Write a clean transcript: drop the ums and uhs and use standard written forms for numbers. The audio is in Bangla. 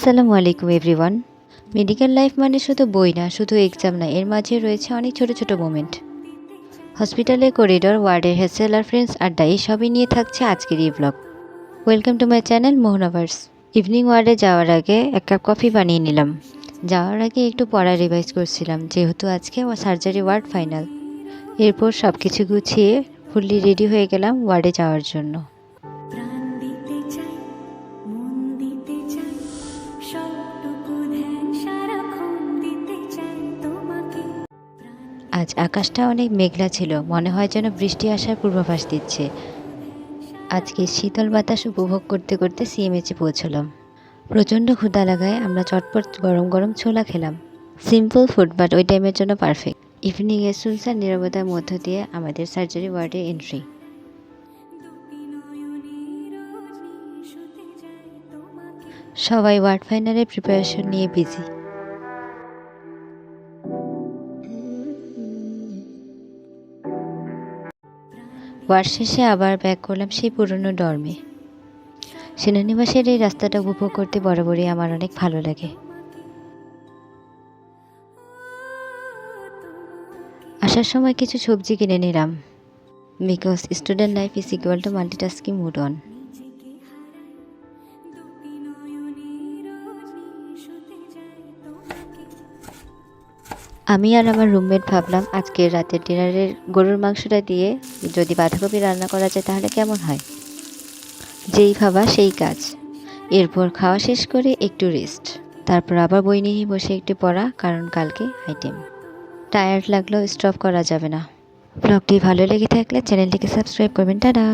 আসসালামু আলাইকুম এভরিওয়ান। মেডিকেল লাইফ মানে শুধু বই না, শুধু এক্সাম না, এর মাঝে রয়েছে অনেক ছোট ছোট মোমেন্ট। হসপিটালের করিডোর, ওয়ার্ডের হেসেল আর ফ্রেন্ডস আড্ডা, এই সবই নিয়ে থাকছে আজকের এই blog. Welcome to my channel Mohanaverse. Evening ওয়ার্ডে যাওয়ার আগে এক কাপ কফি বানিয়ে নিলাম। যাওয়ার আগে একটু পড়া রিভাইজ করছিলাম, যেহেতু আজকে আমার সার্জারি ওয়ার্ড ফাইনাল। এরপর সব কিছু গুছিয়ে ফুললি রেডি হয়ে গেলাম ওয়ার্ডে যাওয়ার জন্য। আজ আকাশটা অনেক মেঘলা ছিল, মনে হয় যেন বৃষ্টি আসার পূর্বাভাস দিচ্ছে। আজকে শীতল বাতাস উপভোগ করতে করতে সিএমএইচে পৌঁছলাম। প্রচণ্ড ক্ষুধা লাগায় আমরা চটপট গরম গরম ছোলা খেলাম। সিম্পল ফুড, বাট ওই টাইমের জন্য পারফেক্ট। ইভিনিংয়ে সুনসান নীরবতার মধ্য দিয়ে আমাদের সার্জারি ওয়ার্ডে এন্ট্রি। সবাই ওয়ার্ড ফাইনালের প্রিপারেশন নিয়ে বিজি। ওয়ার্ড শেষে আবার ব্যাক করলাম সেই পুরনো ডর্মে। সেনানিবাসের এই রাস্তাটা উপভোগ করতে বরাবরই আমার অনেক ভালো লাগে। আসার সময় কিছু সবজি কিনে নিলাম, because student life is equal to multitasking mood on. আমি আর আমার রুমমেট ভাবলাম আজকের রাতের ডিনারের গরুর মাংসটা দিয়ে যদি বাঁধাকপি রান্না করা যায় তাহলে কেমন হয়। যেই ভাবা সেই কাজ। এরপর খাওয়া শেষ করে একটু রেস্ট, তারপর আবার বই নিয়ে বসে একটু পড়া, কারণ কালকে আইটেম। টায়ার্ড লাগলেও স্টপ করা যাবে না। ব্লগটি ভালো লেগে থাকলে চ্যানেলটিকে সাবস্ক্রাইব করবেন। টাটা।